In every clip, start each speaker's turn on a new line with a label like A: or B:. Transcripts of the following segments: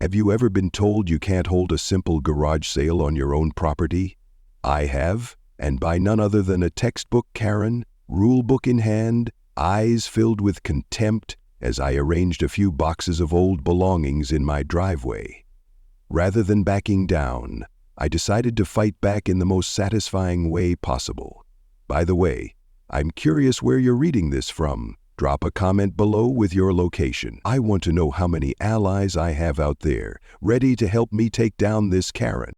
A: Have you ever been told you can't hold a simple garage sale on your own property? I have, and by none other than a textbook Karen, rule book in hand, eyes filled with contempt as I arranged a few boxes of old belongings in my driveway. Rather than backing down, I decided to fight back in the most satisfying way possible. By the way, I'm curious where you're reading this from. Drop a comment below with your location. I want to know how many allies I have out there, ready to help me take down this Karen.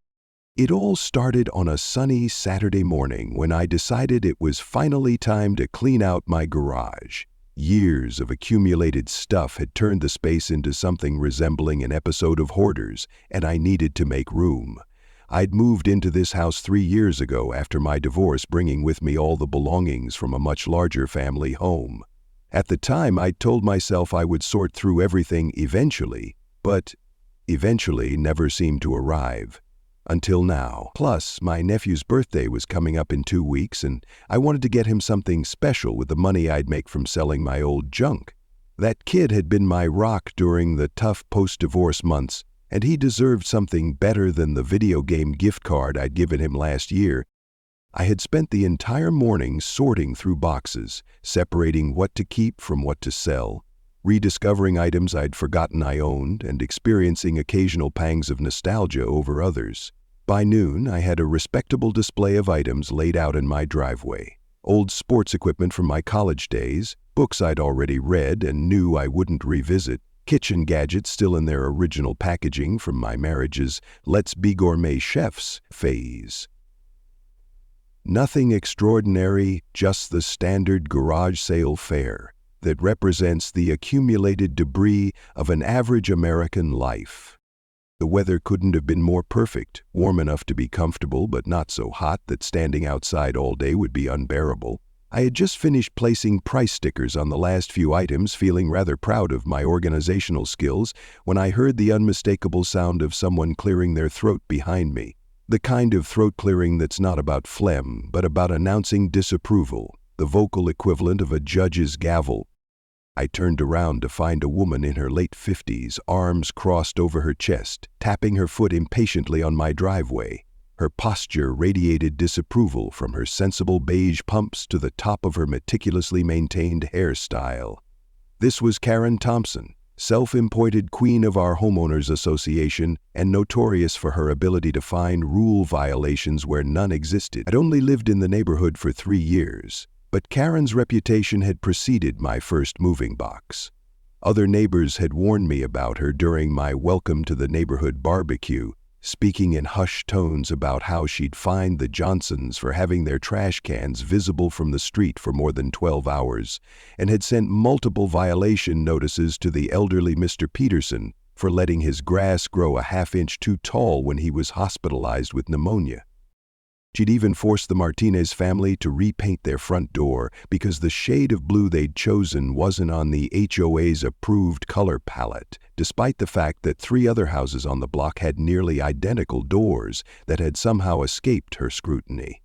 A: It all started on a sunny Saturday morning when I decided it was finally time to clean out my garage. Years of accumulated stuff had turned the space into something resembling an episode of Hoarders, and I needed to make room. I'd moved into this house 3 years ago after my divorce, bringing with me all the belongings from a much larger family home. At the time, I'd told myself I would sort through everything eventually, but eventually never seemed to arrive. Until now. Plus, my nephew's birthday was coming up in 2 weeks, and I wanted to get him something special with the money I'd make from selling my old junk. That kid had been my rock during the tough post-divorce months, and he deserved something better than the video game gift card I'd given him last year. I had spent the entire morning sorting through boxes, separating what to keep from what to sell, rediscovering items I'd forgotten I owned, and experiencing occasional pangs of nostalgia over others. By noon, I had a respectable display of items laid out in my driveway. Old sports equipment from my college days, books I'd already read and knew I wouldn't revisit, kitchen gadgets still in their original packaging from my marriage's "let's be gourmet chefs" phase. Nothing extraordinary, just the standard garage sale fare that represents the accumulated debris of an average American life. The weather couldn't have been more perfect, warm enough to be comfortable but not so hot that standing outside all day would be unbearable. I had just finished placing price stickers on the last few items, feeling rather proud of my organizational skills, when I heard the unmistakable sound of someone clearing their throat behind me. The kind of throat clearing that's not about phlegm, but about announcing disapproval, the vocal equivalent of a judge's gavel. I turned around to find a woman in her late 50s, arms crossed over her chest, tapping her foot impatiently on my driveway. Her posture radiated disapproval from her sensible beige pumps to the top of her meticulously maintained hairstyle. This was Karen Thompson, self-appointed queen of our homeowners association and notorious for her ability to find rule violations where none existed. I'd only lived in the neighborhood for 3 years, but Karen's reputation had preceded my first moving box. Other neighbors had warned me about her during my welcome to the neighborhood barbecue, speaking in hushed tones about how she'd fined the Johnsons for having their trash cans visible from the street for more than 12 hours, and had sent multiple violation notices to the elderly Mr. Peterson for letting his grass grow a half-inch too tall when he was hospitalized with pneumonia. She'd even forced the Martinez family to repaint their front door because the shade of blue they'd chosen wasn't on the HOA's approved color palette, despite the fact that 3 other houses on the block had nearly identical doors that had somehow escaped her scrutiny.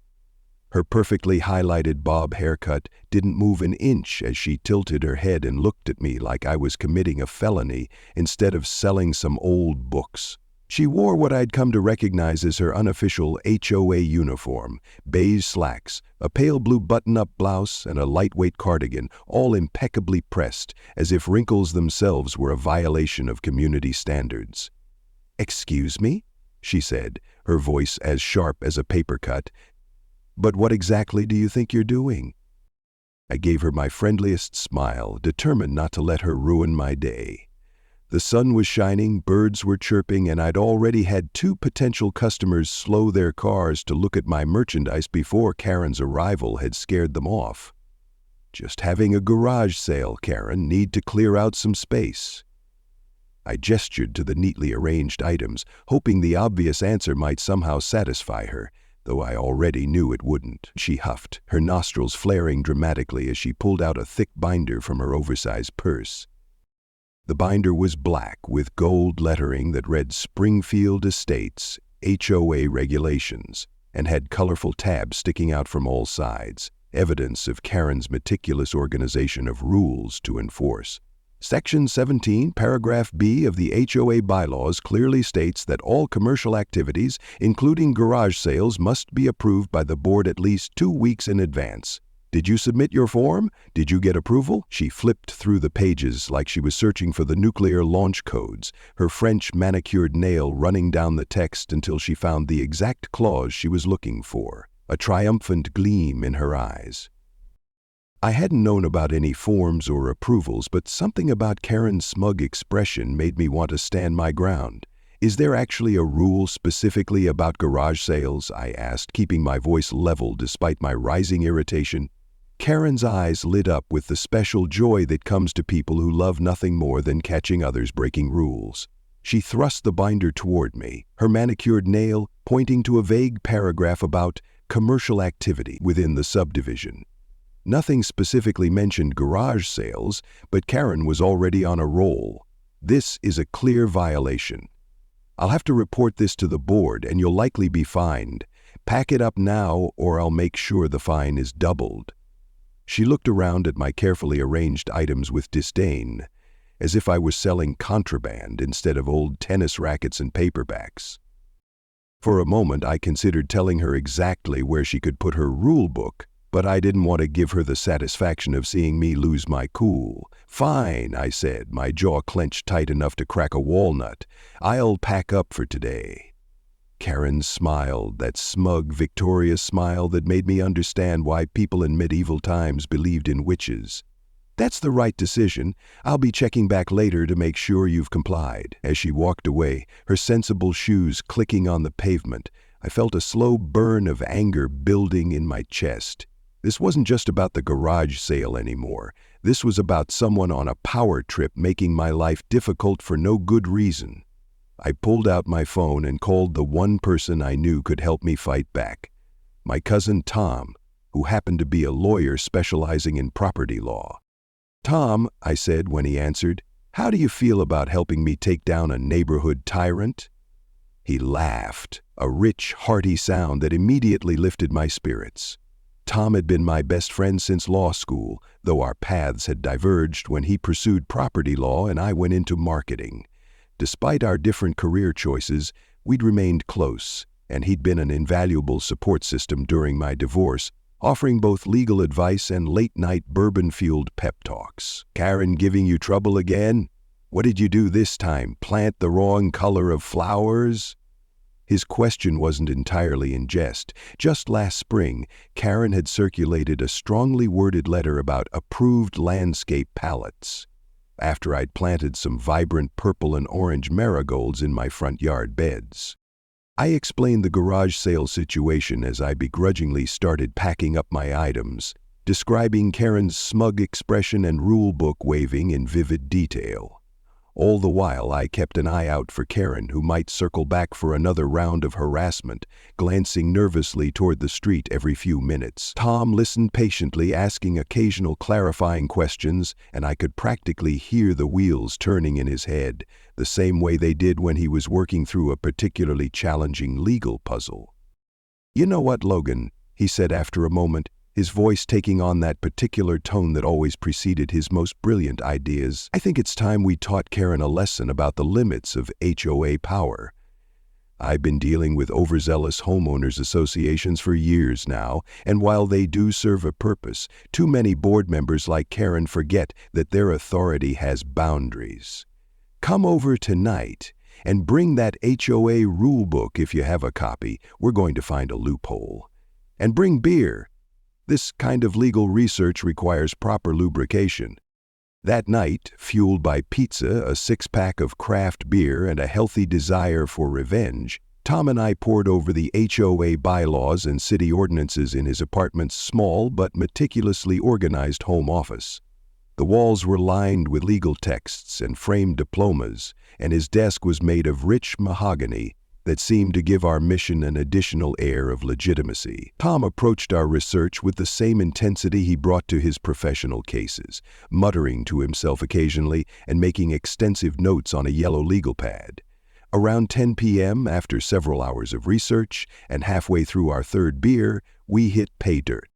A: Her perfectly highlighted bob haircut didn't move an inch as she tilted her head and looked at me like I was committing a felony instead of selling some old books. She wore what I'd come to recognize as her unofficial HOA uniform, beige slacks, a pale blue button-up blouse, and a lightweight cardigan, all impeccably pressed, as if wrinkles themselves were a violation of community standards. "Excuse me?" she said, her voice as sharp as a paper cut. "But what exactly do you think you're doing?" I gave her my friendliest smile, determined not to let her ruin my day. The sun was shining, birds were chirping, and I'd already had 2 potential customers slow their cars to look at my merchandise before Karen's arrival had scared them off. "Just having a garage sale, Karen. Need to clear out some space." I gestured to the neatly arranged items, hoping the obvious answer might somehow satisfy her, though I already knew it wouldn't. She huffed, her nostrils flaring dramatically as she pulled out a thick binder from her oversized purse. The binder was black with gold lettering that read Springfield Estates, HOA Regulations, and had colorful tabs sticking out from all sides, evidence of Karen's meticulous organization of rules to enforce. Section 17, paragraph B of the HOA bylaws clearly states that all commercial activities, including garage sales, must be approved by the board at least 2 weeks in advance. Did you submit your form? Did you get approval? She flipped through the pages like she was searching for the nuclear launch codes, her French manicured nail running down the text until she found the exact clause she was looking for, a triumphant gleam in her eyes. I hadn't known about any forms or approvals, but something about Karen's smug expression made me want to stand my ground. Is there actually a rule specifically about garage sales? I asked, keeping my voice level despite my rising irritation. Karen's eyes lit up with the special joy that comes to people who love nothing more than catching others breaking rules. She thrust the binder toward me, her manicured nail pointing to a vague paragraph about commercial activity within the subdivision. Nothing specifically mentioned garage sales, but Karen was already on a roll. This is a clear violation. I'll have to report this to the board and you'll likely be fined. Pack it up now or I'll make sure the fine is doubled. She looked around at my carefully arranged items with disdain, as if I was selling contraband instead of old tennis rackets and paperbacks. For a moment I considered telling her exactly where she could put her rule book, but I didn't want to give her the satisfaction of seeing me lose my cool. Fine, I said, my jaw clenched tight enough to crack a walnut. I'll pack up for today. Karen smiled, that smug, victorious smile that made me understand why people in medieval times believed in witches. That's the right decision. I'll be checking back later to make sure you've complied. As she walked away, her sensible shoes clicking on the pavement, I felt a slow burn of anger building in my chest. This wasn't just about the garage sale anymore. This was about someone on a power trip making my life difficult for no good reason. I pulled out my phone and called the one person I knew could help me fight back. My cousin Tom, who happened to be a lawyer specializing in property law. "Tom," I said when he answered, "how do you feel about helping me take down a neighborhood tyrant?" He laughed, a rich, hearty sound that immediately lifted my spirits. Tom had been my best friend since law school, though our paths had diverged when he pursued property law and I went into marketing. Despite our different career choices, we'd remained close, and he'd been an invaluable support system during my divorce, offering both legal advice and late-night bourbon-fueled pep talks. "Karen giving you trouble again? What did you do this time? Plant the wrong color of flowers?" His question wasn't entirely in jest. Just last spring, Karen had circulated a strongly worded letter about approved landscape palettes, after I'd planted some vibrant purple and orange marigolds in my front yard beds. I explained the garage sale situation as I begrudgingly started packing up my items, describing Karen's smug expression and rule book waving in vivid detail. All the while, I kept an eye out for Karen, who might circle back for another round of harassment, glancing nervously toward the street every few minutes. Tom listened patiently, asking occasional clarifying questions, and I could practically hear the wheels turning in his head, the same way they did when he was working through a particularly challenging legal puzzle. "You know what, Logan," he said after a moment, his voice taking on that particular tone that always preceded his most brilliant ideas. "I think it's time we taught Karen a lesson about the limits of HOA power. I've been dealing with overzealous homeowners associations for years now, and while they do serve a purpose, too many board members like Karen forget that their authority has boundaries. Come over tonight and bring that HOA rule book if you have a copy. We're going to find a loophole. And bring beer. This kind of legal research requires proper lubrication." That night, fueled by pizza, a six-pack of craft beer, and a healthy desire for revenge, Tom and I pored over the HOA bylaws and city ordinances in his apartment's small but meticulously organized home office. The walls were lined with legal texts and framed diplomas, and his desk was made of rich mahogany that seemed to give our mission an additional air of legitimacy. Tom approached our research with the same intensity he brought to his professional cases, muttering to himself occasionally and making extensive notes on a yellow legal pad. Around 10 p.m., after several hours of research and halfway through our third beer, we hit pay dirt.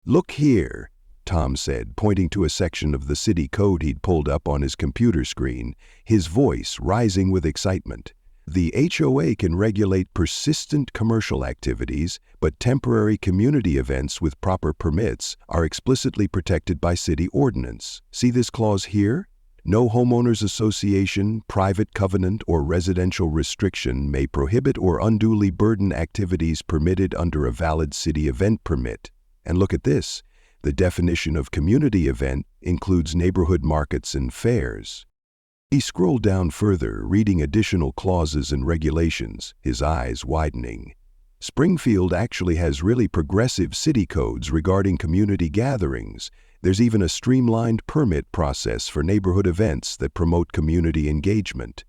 A: "Look here," Tom said, pointing to a section of the city code he'd pulled up on his computer screen, his voice rising with excitement. The HOA can regulate persistent commercial activities, but temporary community events with proper permits are explicitly protected by city ordinance. See this clause here? No homeowners association, private covenant, or residential restriction may prohibit or unduly burden activities permitted under a valid city event permit. And look at this. The definition of community event includes neighborhood markets and fairs. He scrolled down further, reading additional clauses and regulations, his eyes widening. Springfield actually has really progressive city codes regarding community gatherings. There's even a streamlined permit process for neighborhood events that promote community engagement.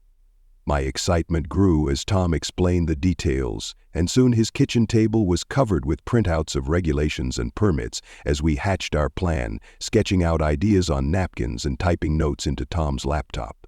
A: My excitement grew as Tom explained the details, and soon his kitchen table was covered with printouts of regulations and permits as we hatched our plan, sketching out ideas on napkins and typing notes into Tom's laptop.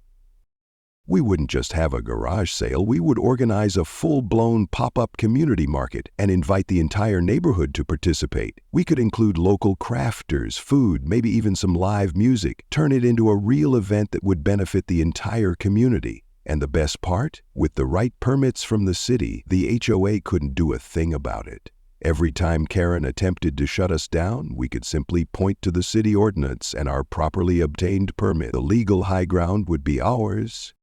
A: We wouldn't just have a garage sale, we would organize a full-blown pop-up community market and invite the entire neighborhood to participate. We could include local crafters, food, maybe even some live music, turn it into a real event that would benefit the entire community. And the best part? With the right permits from the city, the HOA couldn't do a thing about it. Every time Karen attempted to shut us down, we could simply point to the city ordinance and our properly obtained permit. The legal high ground would be ours.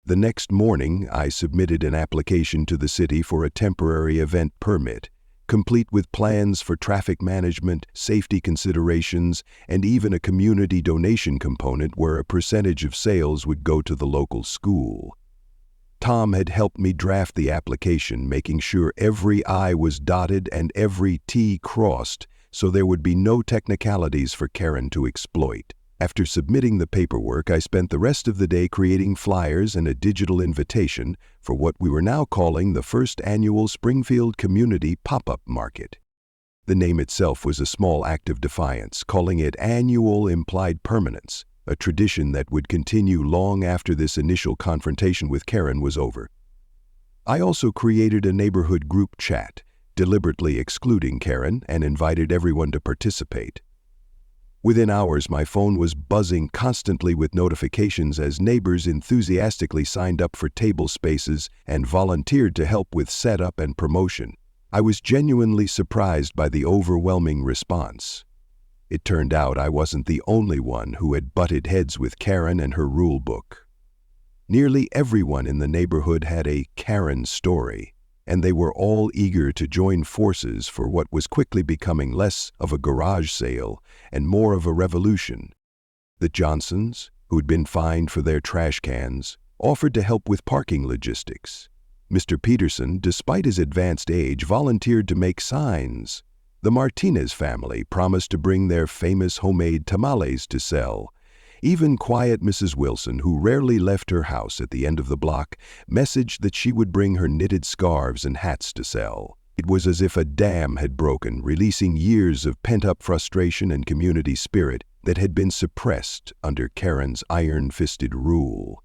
A: The next morning, I submitted an application to the city for a temporary event permit, complete with plans for traffic management, safety considerations, and even a community donation component where a percentage of sales would go to the local school. Tom had helped me draft the application, making sure every I was dotted and every T crossed, so there would be no technicalities for Karen to exploit. After submitting the paperwork, I spent the rest of the day creating flyers and a digital invitation for what we were now calling the first annual Springfield Community Pop-Up Market. The name itself was a small act of defiance, calling it Annual implied permanence, a tradition that would continue long after this initial confrontation with Karen was over. I also created a neighborhood group chat, deliberately excluding Karen, and invited everyone to participate. Within hours, my phone was buzzing constantly with notifications as neighbors enthusiastically signed up for table spaces and volunteered to help with setup and promotion. I was genuinely surprised by the overwhelming response. It turned out I wasn't the only one who had butted heads with Karen and her rule book. Nearly everyone in the neighborhood had a Karen story, and they were all eager to join forces for what was quickly becoming less of a garage sale and more of a revolution. The Johnsons, who'd been fined for their trash cans, offered to help with parking logistics. Mr. Peterson, despite his advanced age, volunteered to make signs. The Martinez family promised to bring their famous homemade tamales to sell. Even quiet Mrs. Wilson, who rarely left her house at the end of the block, messaged that she would bring her knitted scarves and hats to sell. It was as if a dam had broken, releasing years of pent-up frustration and community spirit that had been suppressed under Karen's iron-fisted rule.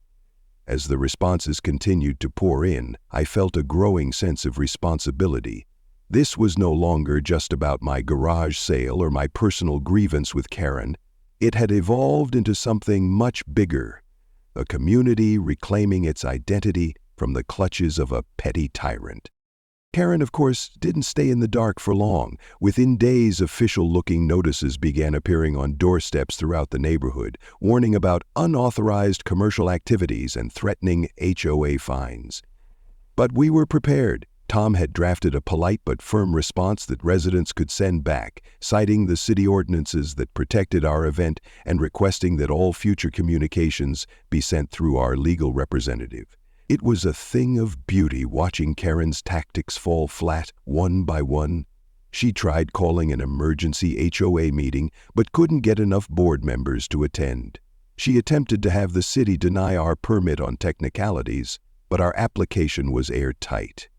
A: As the responses continued to pour in, I felt a growing sense of responsibility. This was no longer just about my garage sale or my personal grievance with Karen. It had evolved into something much bigger, a community reclaiming its identity from the clutches of a petty tyrant. Karen, of course, didn't stay in the dark for long. Within days, official-looking notices began appearing on doorsteps throughout the neighborhood, warning about unauthorized commercial activities and threatening HOA fines. But we were prepared. Tom had drafted a polite but firm response that residents could send back, citing the city ordinances that protected our event and requesting that all future communications be sent through our legal representative. It was a thing of beauty watching Karen's tactics fall flat one by one. She tried calling an emergency HOA meeting but couldn't get enough board members to attend. She attempted to have the city deny our permit on technicalities, but our application was airtight.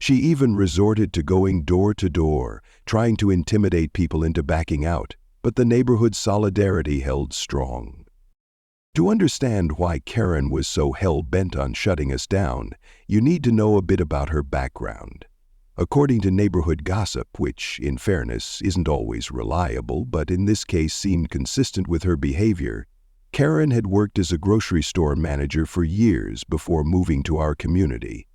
A: She even resorted to going door to door, trying to intimidate people into backing out, but the neighborhood solidarity held strong. To understand why Karen was so hell-bent on shutting us down, you need to know a bit about her background. According to neighborhood gossip, which, in fairness, isn't always reliable, but in this case seemed consistent with her behavior, Karen had worked as a grocery store manager for years before moving to our community.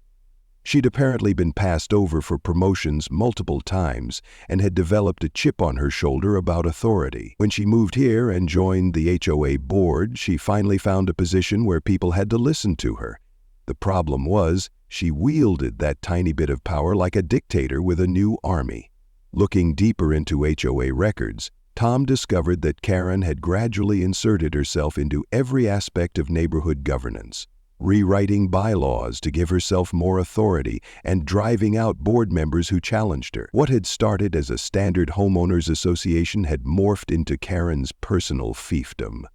A: She'd apparently been passed over for promotions multiple times and had developed a chip on her shoulder about authority. When she moved here and joined the HOA board, she finally found a position where people had to listen to her. The problem was, she wielded that tiny bit of power like a dictator with a new army. Looking deeper into HOA records, Tom discovered that Karen had gradually inserted herself into every aspect of neighborhood governance, rewriting bylaws to give herself more authority and driving out board members who challenged her. What had started as a standard homeowners association had morphed into Karen's personal fiefdom.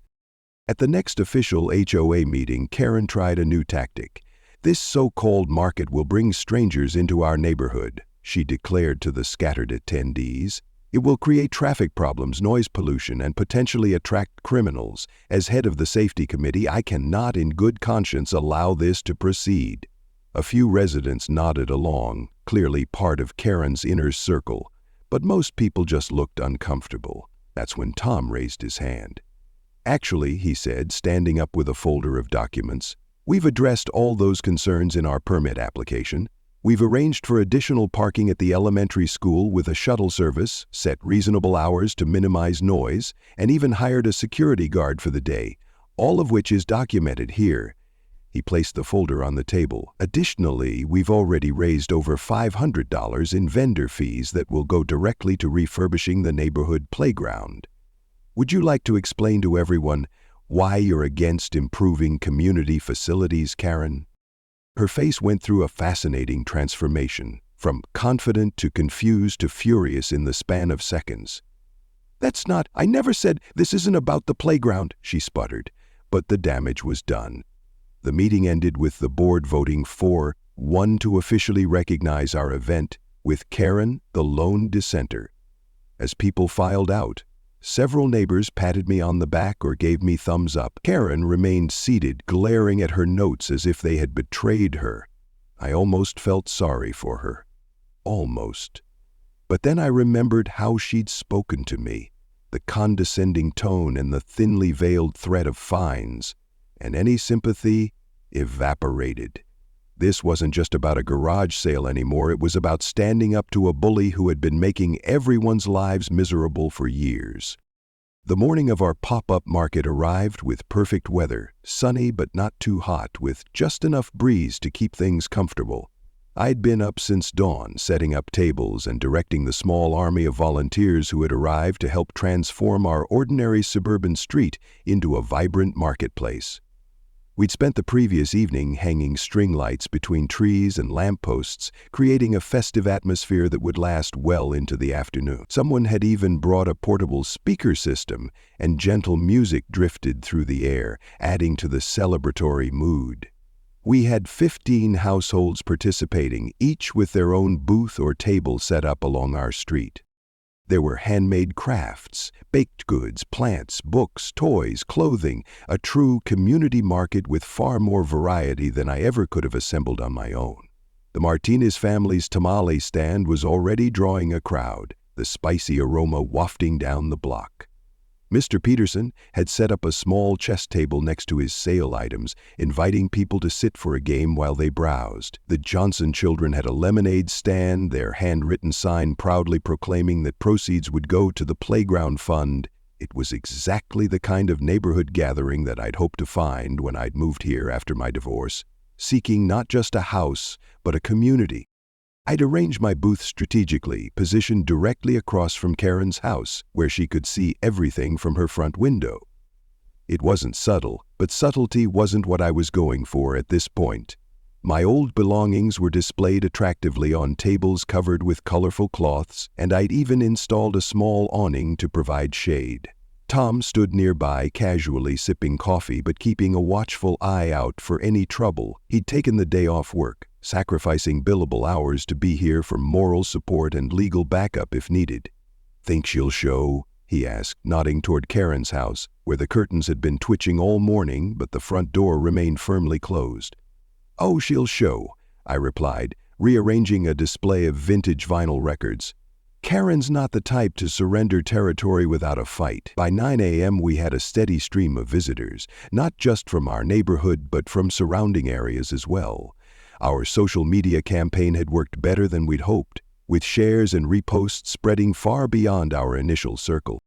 A: At the next official HOA meeting, Karen tried a new tactic. "This so-called market will bring strangers into our neighborhood," she declared to the scattered attendees. "It will create traffic problems, noise pollution, and potentially attract criminals. As head of the safety committee, I cannot in good conscience allow this to proceed." A few residents nodded along, clearly part of Karen's inner circle, but most people just looked uncomfortable. That's when Tom raised his hand. "Actually," he said, standing up with a folder of documents, "we've addressed all those concerns in our permit application. We've arranged for additional parking at the elementary school with a shuttle service, set reasonable hours to minimize noise, and even hired a security guard for the day, all of which is documented here." He placed the folder on the table. "Additionally, we've already raised over $500 in vendor fees that will go directly to refurbishing the neighborhood playground. Would you like to explain to everyone why you're against improving community facilities, Karen?" Her face went through a fascinating transformation, from confident to confused to furious in the span of seconds. I never said this isn't about the playground," she sputtered, but the damage was done. The meeting ended with the board voting 4-1 to officially recognize our event, with Karen the lone dissenter. As people filed out, several neighbors patted me on the back or gave me thumbs up. Karen remained seated, glaring at her notes as if they had betrayed her. I almost felt sorry for her. Almost. But then I remembered how she'd spoken to me, the condescending tone and the thinly veiled threat of fines, and any sympathy evaporated. This wasn't just about a garage sale anymore, it was about standing up to a bully who had been making everyone's lives miserable for years. The morning of our pop-up market arrived with perfect weather, sunny but not too hot, with just enough breeze to keep things comfortable. I'd been up since dawn, setting up tables and directing the small army of volunteers who had arrived to help transform our ordinary suburban street into a vibrant marketplace. We'd spent the previous evening hanging string lights between trees and lampposts, creating a festive atmosphere that would last well into the afternoon. Someone had even brought a portable speaker system, and gentle music drifted through the air, adding to the celebratory mood. We had 15 households participating, each with their own booth or table set up along our street. There were handmade crafts, baked goods, plants, books, toys, clothing, a true community market with far more variety than I ever could have assembled on my own. The Martinez family's tamale stand was already drawing a crowd, the spicy aroma wafting down the block. Mr. Peterson had set up a small chess table next to his sale items, inviting people to sit for a game while they browsed. The Johnson children had a lemonade stand, their handwritten sign proudly proclaiming that proceeds would go to the playground fund. It was exactly the kind of neighborhood gathering that I'd hoped to find when I'd moved here after my divorce, seeking not just a house, but a community. I'd arranged my booth strategically, positioned directly across from Karen's house, where she could see everything from her front window. It wasn't subtle, but subtlety wasn't what I was going for at this point. My old belongings were displayed attractively on tables covered with colorful cloths, and I'd even installed a small awning to provide shade. Tom stood nearby, casually sipping coffee but keeping a watchful eye out for any trouble. He'd taken the day off work, sacrificing billable hours to be here for moral support and legal backup if needed. "Think she'll show?" he asked, nodding toward Karen's house, where the curtains had been twitching all morning but the front door remained firmly closed. "Oh, she'll show," I replied, rearranging a display of vintage vinyl records. Karen's not the type to surrender territory without a fight. By 9 a.m. we had a steady stream of visitors, not just from our neighborhood but from surrounding areas as well. Our social media campaign had worked better than we'd hoped, with shares and reposts spreading far beyond our initial circle.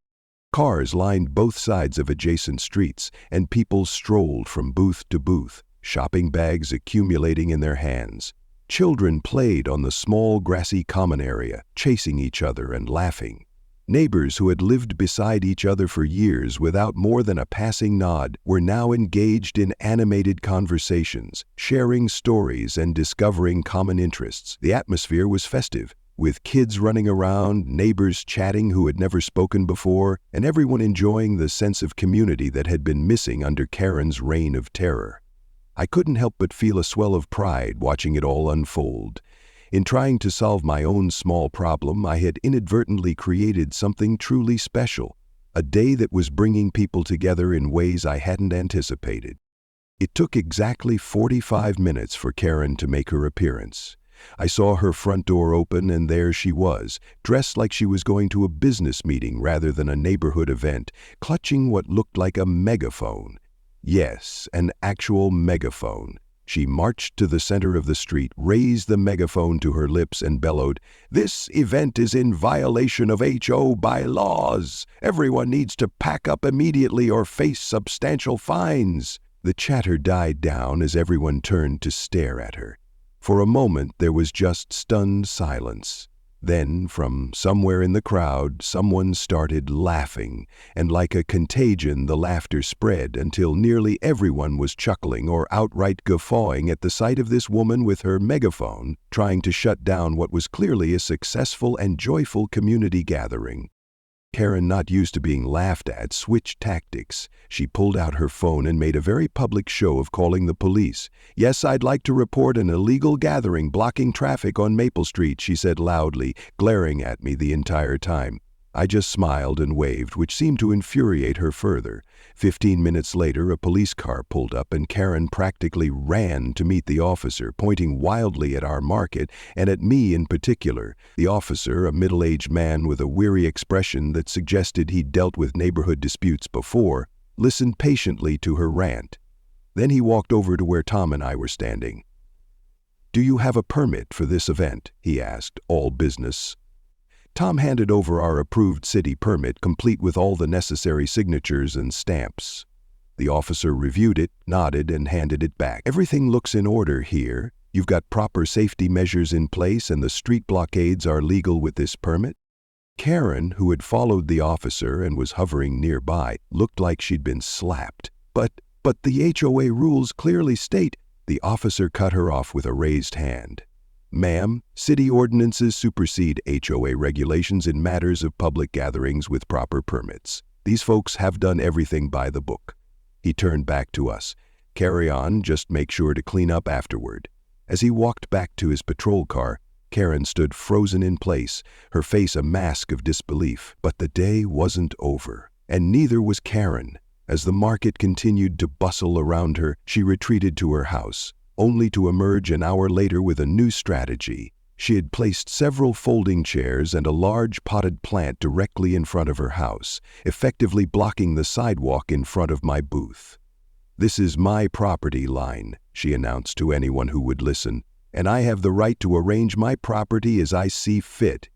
A: Cars lined both sides of adjacent streets, and people strolled from booth to booth, shopping bags accumulating in their hands. Children played on the small grassy common area, chasing each other and laughing. Neighbors who had lived beside each other for years without more than a passing nod were now engaged in animated conversations, sharing stories and discovering common interests. The atmosphere was festive, with kids running around, neighbors chatting who had never spoken before, and everyone enjoying the sense of community that had been missing under Karen's reign of terror. I couldn't help but feel a swell of pride watching it all unfold. In trying to solve my own small problem, I had inadvertently created something truly special, a day that was bringing people together in ways I hadn't anticipated. It took exactly 45 minutes for Karen to make her appearance. I saw her front door open, and there she was, dressed like she was going to a business meeting rather than a neighborhood event, clutching what looked like a megaphone. Yes, an actual megaphone. She marched to the center of the street, raised the megaphone to her lips, and bellowed, "This event is in violation of HOA bylaws. Everyone needs to pack up immediately or face substantial fines." The chatter died down as everyone turned to stare at her. For a moment, there was just stunned silence. Then, from somewhere in the crowd, someone started laughing, and like a contagion, the laughter spread until nearly everyone was chuckling or outright guffawing at the sight of this woman with her megaphone, trying to shut down what was clearly a successful and joyful community gathering. Karen, not used to being laughed at, switched tactics. She pulled out her phone and made a very public show of calling the police. "Yes, I'd like to report an illegal gathering blocking traffic on Maple Street," she said loudly, glaring at me the entire time. I just smiled and waved, which seemed to infuriate her further. 15 minutes later, a police car pulled up, and Karen practically ran to meet the officer, pointing wildly at our market and at me in particular. The officer, a middle-aged man with a weary expression that suggested he'd dealt with neighborhood disputes before, listened patiently to her rant. Then he walked over to where Tom and I were standing. "Do you have a permit for this event?" he asked, all business. Tom handed over our approved city permit, complete with all the necessary signatures and stamps. The officer reviewed it, nodded, and handed it back. "Everything looks in order here. You've got proper safety measures in place, and the street blockades are legal with this permit?" Karen, who had followed the officer and was hovering nearby, looked like she'd been slapped. But the HOA rules clearly state—" The officer cut her off with a raised hand. "Ma'am, city ordinances supersede HOA regulations in matters of public gatherings with proper permits. These folks have done everything by the book." He turned back to us. "Carry on, just make sure to clean up afterward." As he walked back to his patrol car, Karen stood frozen in place, her face a mask of disbelief. But the day wasn't over, and neither was Karen. As the market continued to bustle around her, she retreated to her house, only to emerge an hour later with a new strategy. She had placed several folding chairs and a large potted plant directly in front of her house, effectively blocking the sidewalk in front of my booth. "This is my property line," she announced to anyone who would listen, "and I have the right to arrange my property as I see fit."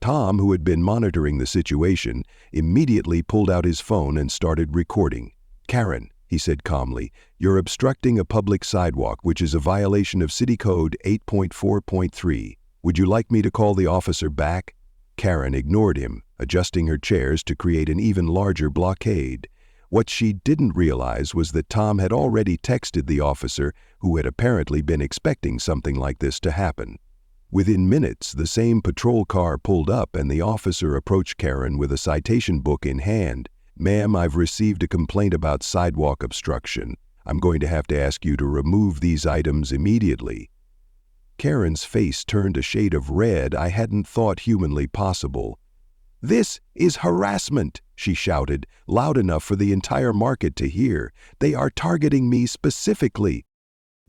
A: Tom, who had been monitoring the situation, immediately pulled out his phone and started recording. "Karen," he said calmly, "you're obstructing a public sidewalk, which is a violation of City Code 8.4.3. Would you like me to call the officer back?" Karen ignored him, adjusting her chairs to create an even larger blockade. What she didn't realize was that Tom had already texted the officer, who had apparently been expecting something like this to happen. Within minutes, the same patrol car pulled up, and the officer approached Karen with a citation book in hand. "Ma'am, I've received a complaint about sidewalk obstruction. I'm going to have to ask you to remove these items immediately." Karen's face turned a shade of red I hadn't thought humanly possible. "This is harassment," she shouted, loud enough for the entire market to hear. "They are targeting me specifically."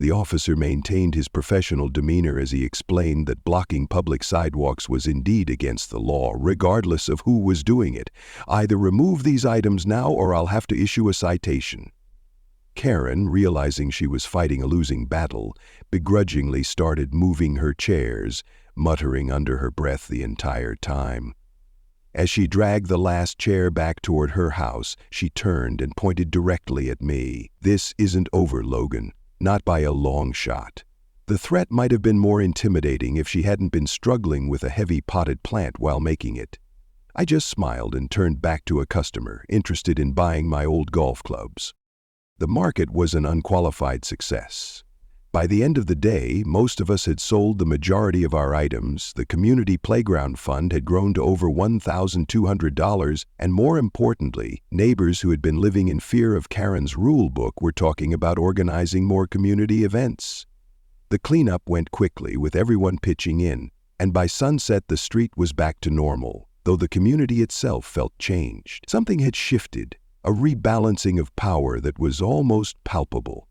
A: The officer maintained his professional demeanor as he explained that blocking public sidewalks was indeed against the law, regardless of who was doing it. Either remove these items now or I'll have to issue a citation. Karen, realizing she was fighting a losing battle, begrudgingly started moving her chairs, muttering under her breath the entire time. As she dragged the last chair back toward her house, she turned and pointed directly at me. "This isn't over, Logan. Not by a long shot." The threat might have been more intimidating if she hadn't been struggling with a heavy potted plant while making it. I just smiled and turned back to a customer, interested in buying my old golf clubs. The market was an unqualified success. By the end of the day, most of us had sold the majority of our items, the community playground fund had grown to over $1,200, and more importantly, neighbors who had been living in fear of Karen's rule book were talking about organizing more community events. The cleanup went quickly, with everyone pitching in, and by sunset the street was back to normal, though the community itself felt changed. Something had shifted, a rebalancing of power that was almost palpable.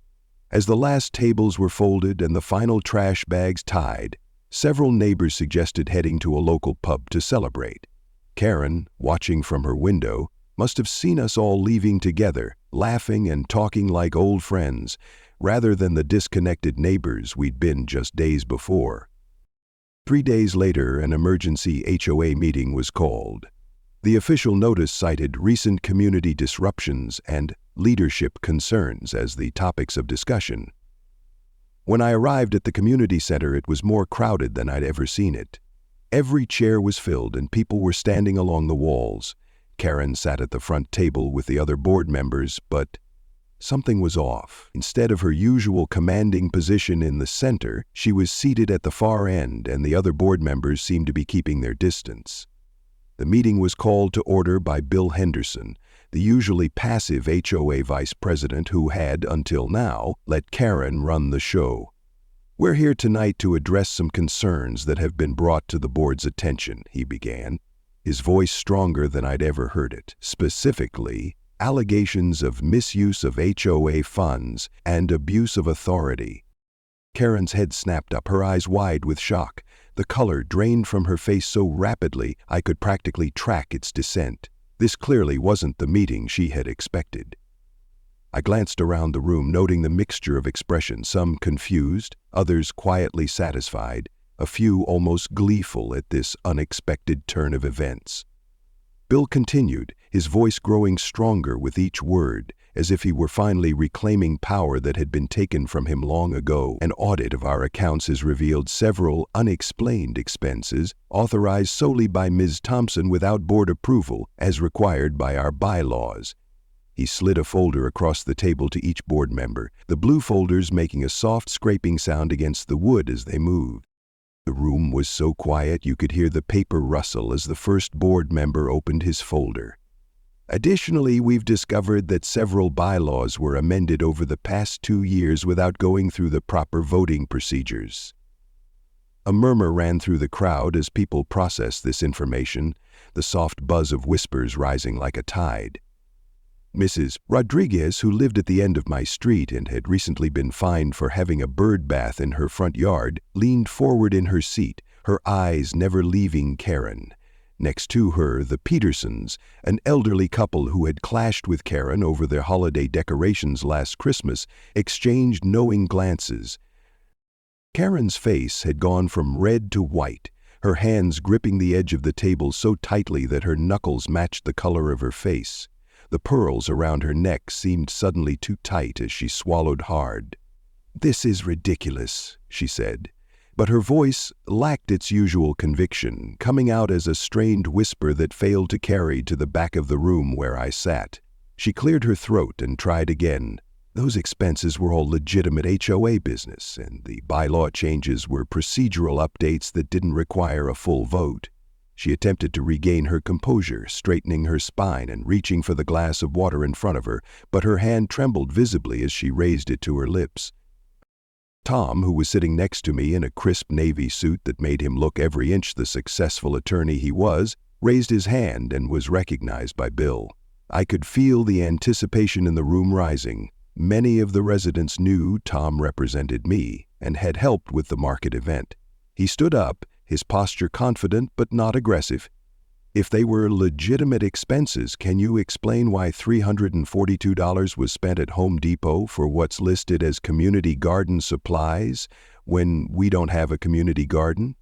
A: As the last tables were folded and the final trash bags tied, several neighbors suggested heading to a local pub to celebrate. Karen, watching from her window, must have seen us all leaving together, laughing and talking like old friends, rather than the disconnected neighbors we'd been just days before. 3 days later, an emergency HOA meeting was called. The official notice cited recent community disruptions and leadership concerns as the topics of discussion. When I arrived at the community center, it was more crowded than I'd ever seen it. Every chair was filled and people were standing along the walls. Karen sat at the front table with the other board members, but something was off. Instead of her usual commanding position in the center, she was seated at the far end, and the other board members seemed to be keeping their distance. The meeting was called to order by Bill Henderson, the usually passive HOA vice president who had, until now, let Karen run the show. "We're here tonight to address some concerns that have been brought to the board's attention," he began, his voice stronger than I'd ever heard it. "Specifically, allegations of misuse of HOA funds and abuse of authority." Karen's head snapped up, her eyes wide with shock. The color drained from her face so rapidly I could practically track its descent. This clearly wasn't the meeting she had expected. I glanced around the room, noting the mixture of expressions, some confused, others quietly satisfied, a few almost gleeful at this unexpected turn of events. Bill continued, his voice growing stronger with each word, as if he were finally reclaiming power that had been taken from him long ago. "An audit of our accounts has revealed several unexplained expenses authorized solely by Ms. Thompson without board approval, as required by our bylaws." He slid a folder across the table to each board member, the blue folders making a soft scraping sound against the wood as they moved. The room was so quiet you could hear the paper rustle as the first board member opened his folder. "Additionally, we've discovered that several bylaws were amended over the past 2 years without going through the proper voting procedures." A murmur ran through the crowd as people processed this information, the soft buzz of whispers rising like a tide. Mrs. Rodriguez, who lived at the end of my street and had recently been fined for having a bird bath in her front yard, leaned forward in her seat, her eyes never leaving Karen. Next to her, the Petersons, an elderly couple who had clashed with Karen over their holiday decorations last Christmas, exchanged knowing glances. Karen's face had gone from red to white, her hands gripping the edge of the table so tightly that her knuckles matched the color of her face. The pearls around her neck seemed suddenly too tight as she swallowed hard. "This is ridiculous," she said. But her voice lacked its usual conviction, coming out as a strained whisper that failed to carry to the back of the room where I sat. She cleared her throat and tried again. "Those expenses were all legitimate HOA business, and the bylaw changes were procedural updates that didn't require a full vote." She attempted to regain her composure, straightening her spine and reaching for the glass of water in front of her, but her hand trembled visibly as she raised it to her lips. Tom, who was sitting next to me in a crisp navy suit that made him look every inch the successful attorney he was, raised his hand and was recognized by Bill. I could feel the anticipation in the room rising. Many of the residents knew Tom represented me and had helped with the market event. He stood up, his posture confident but not aggressive. "If they were legitimate expenses, can you explain why $342 was spent at Home Depot for what's listed as community garden supplies when we don't have a community garden?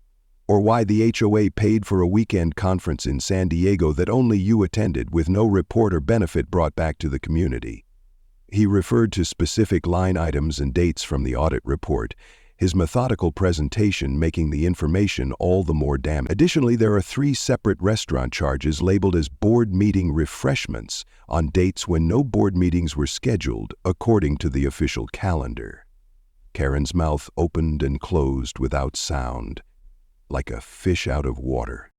A: Or why the HOA paid for a weekend conference in San Diego that only you attended with no report or benefit brought back to the community?" He referred to specific line items and dates from the audit report, his methodical presentation making the information all the more damning. Additionally, there are 3 separate restaurant charges labeled as board meeting refreshments on dates when no board meetings were scheduled according to the official calendar. Karen's mouth opened and closed without sound, like a fish out of water.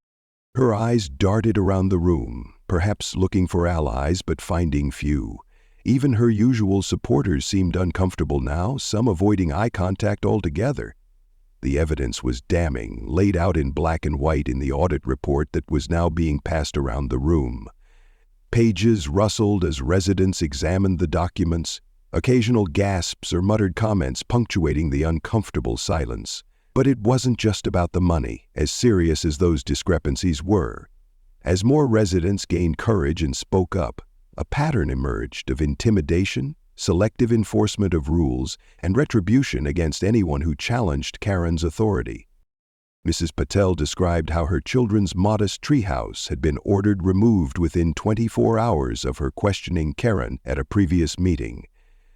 A: Her eyes darted around the room, perhaps looking for allies but finding few. Even her usual supporters seemed uncomfortable now, some avoiding eye contact altogether. The evidence was damning, laid out in black and white in the audit report that was now being passed around the room. Pages rustled as residents examined the documents, occasional gasps or muttered comments punctuating the uncomfortable silence. But it wasn't just about the money, as serious as those discrepancies were. As more residents gained courage and spoke up, a pattern emerged of intimidation, selective enforcement of rules, and retribution against anyone who challenged Karen's authority. Mrs. Patel described how her children's modest treehouse had been ordered removed within 24 hours of her questioning Karen at a previous meeting.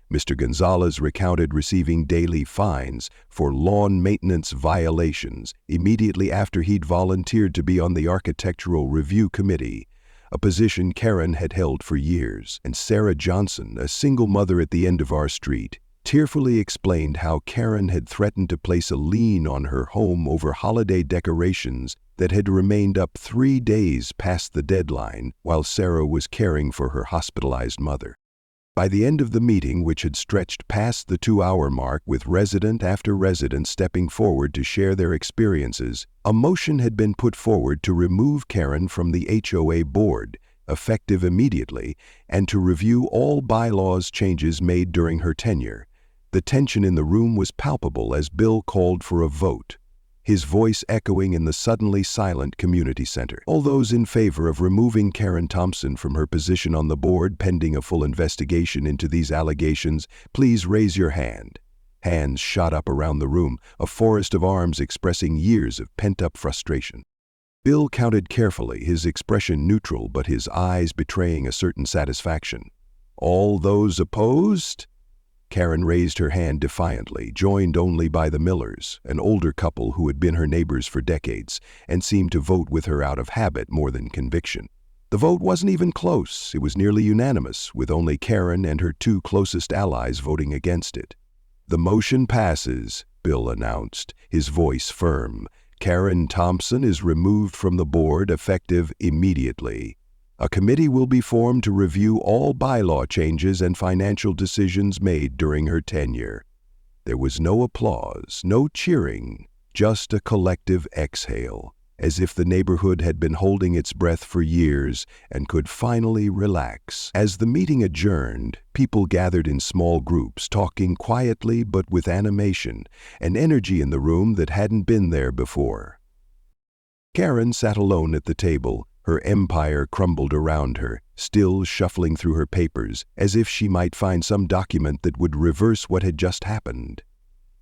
A: Mr. Gonzalez recounted receiving daily fines for lawn maintenance violations immediately after he'd volunteered to be on the Architectural Review Committee, a position Karen had held for years. And Sarah Johnson, a single mother at the end of our street, tearfully explained how Karen had threatened to place a lien on her home over holiday decorations that had remained up 3 days past the deadline while Sarah was caring for her hospitalized mother. By the end of the meeting, which had stretched past the 2-hour mark with resident after resident stepping forward to share their experiences, a motion had been put forward to remove Karen from the HOA board, effective immediately, and to review all bylaws changes made during her tenure. The tension in the room was palpable as Bill called for a vote, his voice echoing in the suddenly silent community center. "All those in favor of removing Karen Thompson from her position on the board pending a full investigation into these allegations, please raise your hand." Hands shot up around the room, a forest of arms expressing years of pent-up frustration. Bill counted carefully, his expression neutral but his eyes betraying a certain satisfaction. "All those opposed?" Karen raised her hand defiantly, joined only by the Millers, an older couple who had been her neighbors for decades, and seemed to vote with her out of habit more than conviction. The vote wasn't even close. It was nearly unanimous, with only Karen and her 2 closest allies voting against it. "The motion passes," Bill announced, his voice firm. "Karen Thompson is removed from the board effective immediately. A committee will be formed to review all bylaw changes and financial decisions made during her tenure." There was no applause, no cheering, just a collective exhale, as if the neighborhood had been holding its breath for years and could finally relax. As the meeting adjourned, people gathered in small groups, talking quietly but with animation, an energy in the room that hadn't been there before. Karen sat alone at the table, her empire crumbled around her, still shuffling through her papers, as if she might find some document that would reverse what had just happened.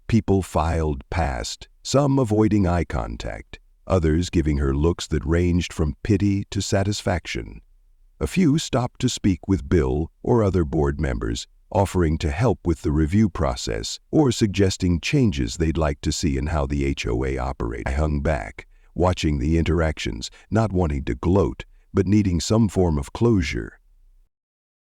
A: People filed past, some avoiding eye contact, others giving her looks that ranged from pity to satisfaction. A few stopped to speak with Bill or other board members, offering to help with the review process or suggesting changes they'd like to see in how the HOA operates. I hung back, watching the interactions, not wanting to gloat, but needing some form of closure.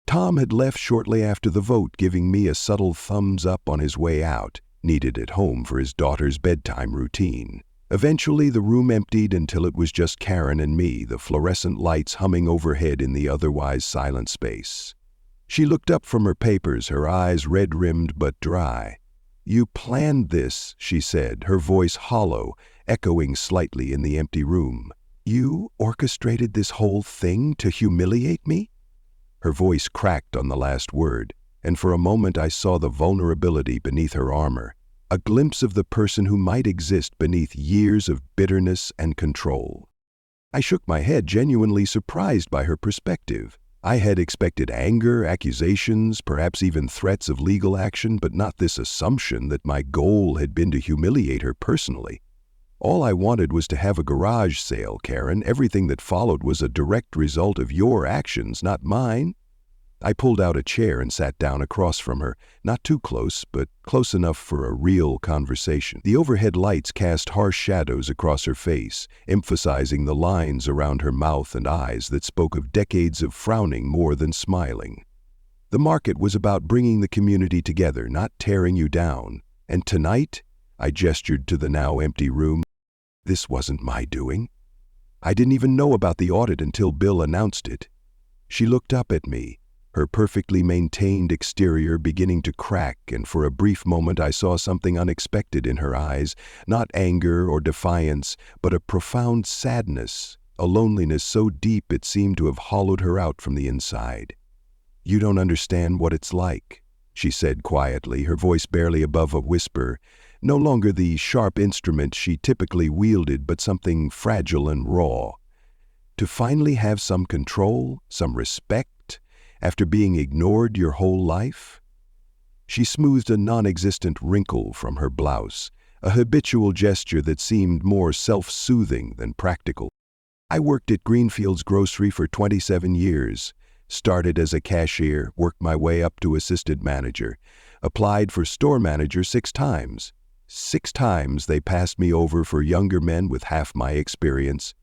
A: Tom had left shortly after the vote, giving me a subtle thumbs up on his way out, needed at home for his daughter's bedtime routine. Eventually, the room emptied until it was just Karen and me, the fluorescent lights humming overhead in the otherwise silent space. She looked up from her papers, her eyes red-rimmed but dry. "You planned this," she said, her voice hollow, echoing slightly in the empty room. "You orchestrated this whole thing to humiliate me?" Her voice cracked on the last word. and for a moment I saw the vulnerability beneath her armor, a glimpse of the person who might exist beneath years of bitterness and control. I shook my head, genuinely surprised by her perspective. I had expected anger, accusations, perhaps even threats of legal action, but not this assumption that my goal had been to humiliate her personally. All I wanted was to have a garage sale, Karen. Everything that followed was a direct result of your actions, not mine. I pulled out a chair and sat down across from her, not too close, but close enough for a real conversation. The overhead lights cast harsh shadows across her face, emphasizing the lines around her mouth and eyes that spoke of decades of frowning more than smiling. The market was about bringing the community together, not tearing you down. And tonight, I gestured to the now empty room, this wasn't my doing. I didn't even know about the audit until Bill announced it. She looked up at me, her perfectly maintained exterior beginning to crack, and for a brief moment I saw something unexpected in her eyes, not anger or defiance, but a profound sadness, a loneliness so deep it seemed to have hollowed her out from the inside. "You don't understand what it's like," she said quietly, her voice barely above a whisper, no longer the sharp instrument she typically wielded, but something fragile and raw. "To finally have some control, some respect, after being ignored your whole life?" She smoothed a non-existent wrinkle from her blouse, a habitual gesture that seemed more self-soothing than practical. "I worked at Greenfield's Grocery for 27 years. Started as a cashier, worked my way up to assistant manager, applied for store manager 6 times. 6 times they passed me over for younger men with half my experience."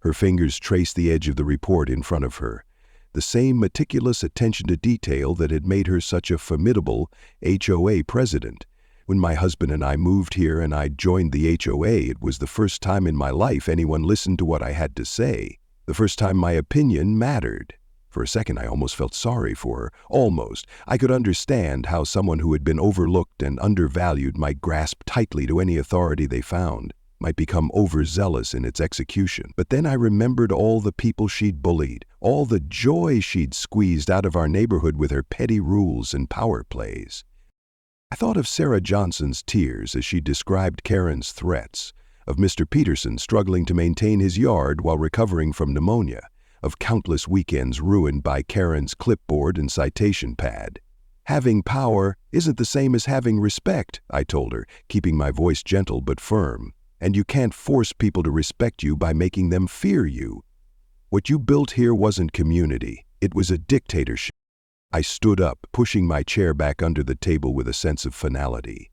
A: Her fingers traced the edge of the report in front of her, the same meticulous attention to detail that had made her such a formidable HOA president. "When my husband and I moved here and I joined the HOA, it was the first time in my life anyone listened to what I had to say, the first time my opinion mattered." For a second, I almost felt sorry for her. Almost. I could understand how someone who had been overlooked and undervalued might grasp tightly to any authority they found, might become overzealous in its execution. But then I remembered all the people she'd bullied, all the joy she'd squeezed out of our neighborhood with her petty rules and power plays. I thought of Sarah Johnson's tears as she described Karen's threats, of Mr. Peterson struggling to maintain his yard while recovering from pneumonia, of countless weekends ruined by Karen's clipboard and citation pad. "Having power isn't the same as having respect," I told her, keeping my voice gentle but firm. "And you can't force people to respect you by making them fear you. What you built here wasn't community, it was a dictatorship." I stood up, pushing my chair back under the table with a sense of finality.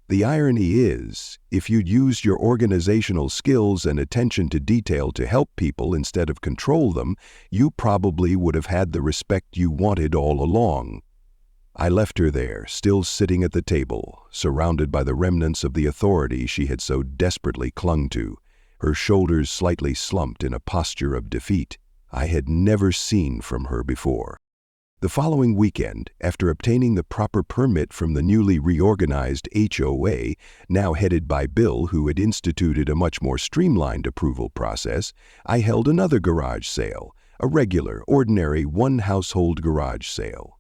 A: "The irony is, if you'd used your organizational skills and attention to detail to help people instead of control them, you probably would have had the respect you wanted all along." I left her there, still sitting at the table, surrounded by the remnants of the authority she had so desperately clung to, her shoulders slightly slumped in a posture of defeat I had never seen from her before. The following weekend, after obtaining the proper permit from the newly reorganized HOA, now headed by Bill, who had instituted a much more streamlined approval process, I held another garage sale, a regular, ordinary one-household garage sale.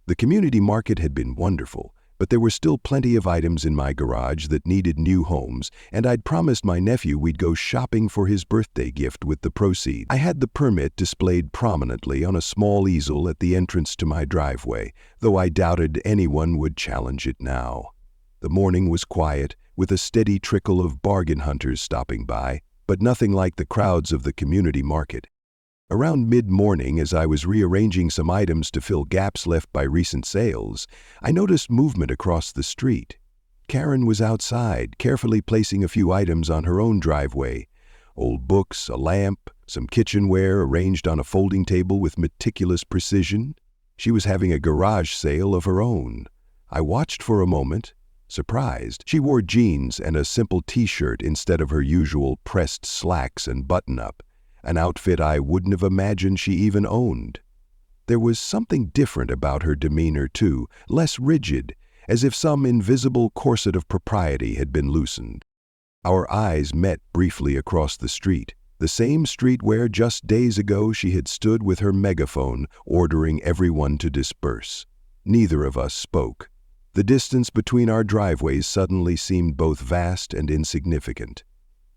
A: The community market had been wonderful, but there were still plenty of items in my garage that needed new homes, and I'd promised my nephew we'd go shopping for his birthday gift with the proceeds. I had the permit displayed prominently on a small easel at the entrance to my driveway, though I doubted anyone would challenge it now. The morning was quiet, with a steady trickle of bargain hunters stopping by, but nothing like the crowds of the community market. Around mid-morning, as I was rearranging some items to fill gaps left by recent sales, I noticed movement across the street. Karen was outside, carefully placing a few items on her own driveway. Old books, a lamp, some kitchenware arranged on a folding table with meticulous precision. She was having a garage sale of her own. I watched for a moment, surprised. She wore jeans and a simple t-shirt instead of her usual pressed slacks and button-up, an outfit I wouldn't have imagined she even owned. There was something different about her demeanor, too, less rigid, as if some invisible corset of propriety had been loosened. Our eyes met briefly across the street, the same street where just days ago she had stood with her megaphone ordering everyone to disperse. Neither of us spoke. The distance between our driveways suddenly seemed both vast and insignificant.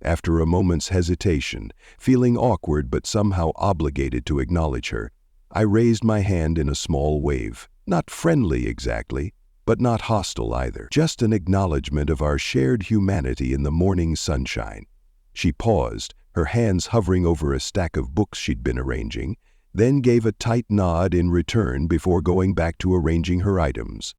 A: After a moment's hesitation, feeling awkward but somehow obligated to acknowledge her, I raised my hand in a small wave. Not friendly exactly, but not hostile either. Just an acknowledgement of our shared humanity in the morning sunshine. She paused, her hands hovering over a stack of books she'd been arranging, then gave a tight nod in return before going back to arranging her items.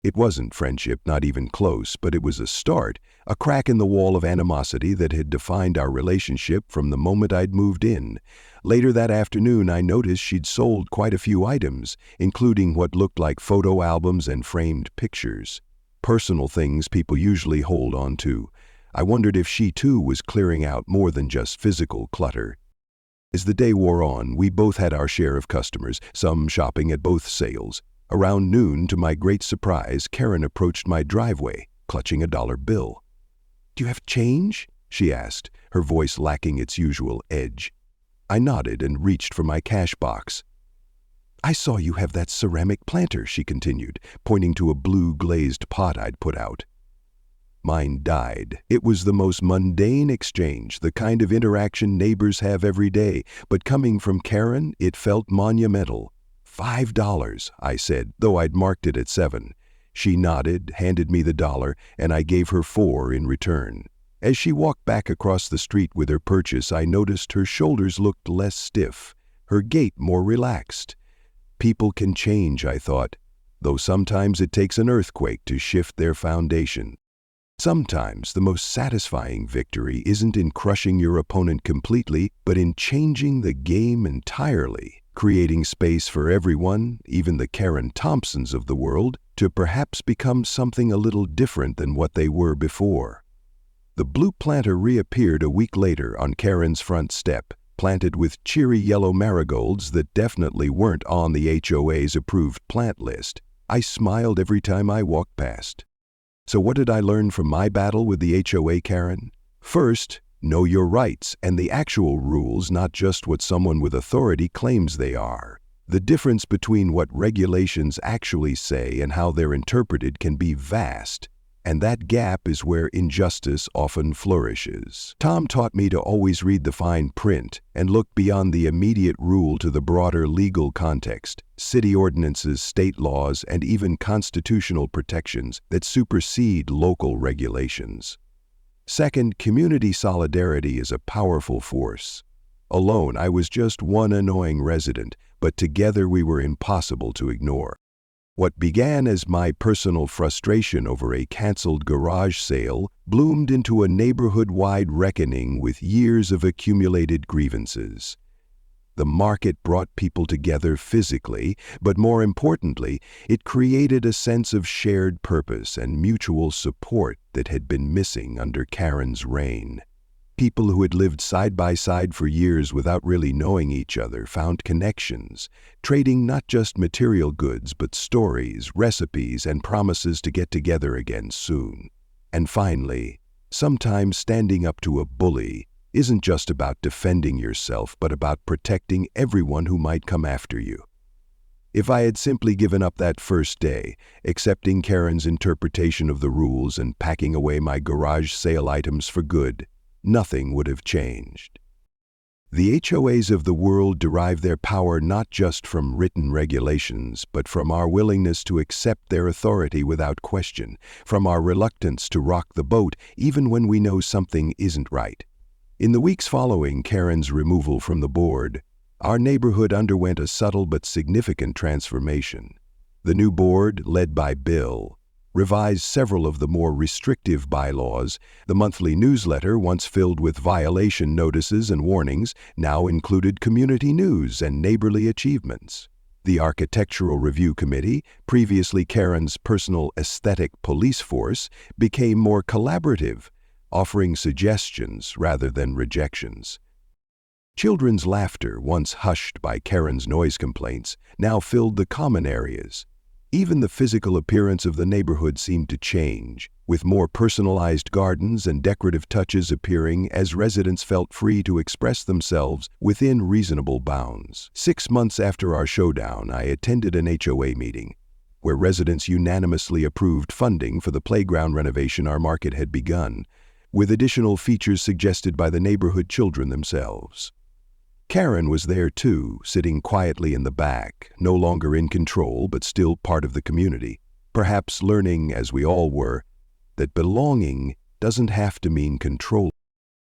A: It wasn't friendship, not even close, but it was a start, a crack in the wall of animosity that had defined our relationship from the moment I'd moved in. Later that afternoon, I noticed she'd sold quite a few items, including what looked like photo albums and framed pictures. Personal things people usually hold on to. I wondered if she too was clearing out more than just physical clutter. As the day wore on, we both had our share of customers, some shopping at both sales. Around noon, to my great surprise, Karen approached my driveway, clutching a dollar bill. "Do you have change?" she asked, her voice lacking its usual edge. I nodded and reached for my cash box. "I saw you have that ceramic planter," she continued, pointing to a blue glazed pot I'd put out. Mine died. It was the most mundane exchange, the kind of interaction neighbors have every day, but coming from Karen, it felt monumental. $5, I said, though I'd marked it at $7. She nodded, handed me the dollar, and I gave her $4 in return. As she walked back across the street with her purchase, I noticed her shoulders looked less stiff, her gait more relaxed. People can change, I thought, though sometimes it takes an earthquake to shift their foundation. Sometimes the most satisfying victory isn't in crushing your opponent completely, but in changing the game entirely. Creating space for everyone, even the Karen Thompsons of the world, to perhaps become something a little different than what they were before. The blue planter reappeared a week later on Karen's front step, planted with cheery yellow marigolds that definitely weren't on the HOA's approved plant list. I smiled every time I walked past. So what did I learn from my battle with the HOA, Karen? First, know your rights and the actual rules, not just what someone with authority claims they are. The difference between what regulations actually say and how they're interpreted can be vast, and that gap is where injustice often flourishes. Tom taught me to always read the fine print and look beyond the immediate rule to the broader legal context, city ordinances, state laws, and even constitutional protections that supersede local regulations. Second, community solidarity is a powerful force. Alone, I was just one annoying resident, but together we were impossible to ignore. What began as my personal frustration over a canceled garage sale bloomed into a neighborhood-wide reckoning with years of accumulated grievances. The market brought people together physically, but more importantly, it created a sense of shared purpose and mutual support that had been missing under Karen's reign. People who had lived side by side for years without really knowing each other found connections, trading not just material goods but stories, recipes, and promises to get together again soon. And finally, sometimes standing up to a bully isn't just about defending yourself, but about protecting everyone who might come after you. If I had simply given up that first day, accepting Karen's interpretation of the rules and packing away my garage sale items for good, nothing would have changed. The HOAs of the world derive their power not just from written regulations, but from our willingness to accept their authority without question, from our reluctance to rock the boat even when we know something isn't right. In the weeks following Karen's removal from the board, our neighborhood underwent a subtle but significant transformation. The new board, led by Bill, revised several of the more restrictive bylaws. The monthly newsletter, once filled with violation notices and warnings, now included community news and neighborly achievements. The Architectural Review Committee, previously Karen's personal aesthetic police force, became more collaborative, offering suggestions rather than rejections. Children's laughter, once hushed by Karen's noise complaints, now filled the common areas. Even the physical appearance of the neighborhood seemed to change, with more personalized gardens and decorative touches appearing as residents felt free to express themselves within reasonable bounds. 6 months after our showdown, I attended an HOA meeting. where residents unanimously approved funding for the playground renovation our market had begun, with additional features suggested by the neighborhood children themselves. Karen was there too, sitting quietly in the back, no longer in control but still part of the community, perhaps learning, as we all were, that belonging doesn't have to mean control.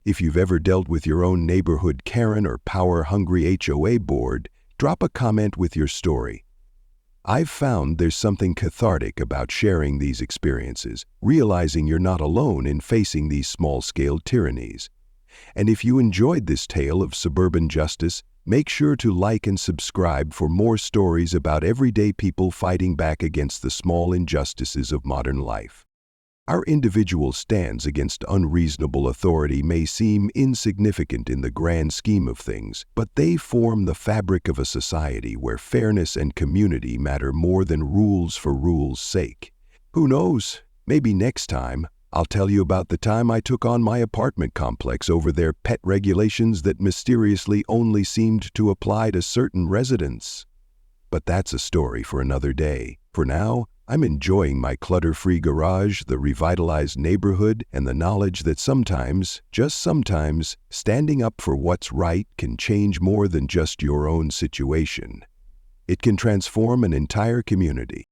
A: If you've ever dealt with your own neighborhood Karen or power-hungry HOA board, drop a comment with your story. I've found there's something cathartic about sharing these experiences, realizing you're not alone in facing these small-scale tyrannies. And if you enjoyed this tale of suburban justice, make sure to like and subscribe for more stories about everyday people fighting back against the small injustices of modern life. Our individual stands against unreasonable authority may seem insignificant in the grand scheme of things, but they form the fabric of a society where fairness and community matter more than rules for rules' sake. Who knows? Maybe next time, I'll tell you about the time I took on my apartment complex over their pet regulations that mysteriously only seemed to apply to certain residents. But that's a story for another day. For now, I'm enjoying my clutter-free garage, the revitalized neighborhood, and the knowledge that sometimes, just sometimes, standing up for what's right can change more than just your own situation. It can transform an entire community.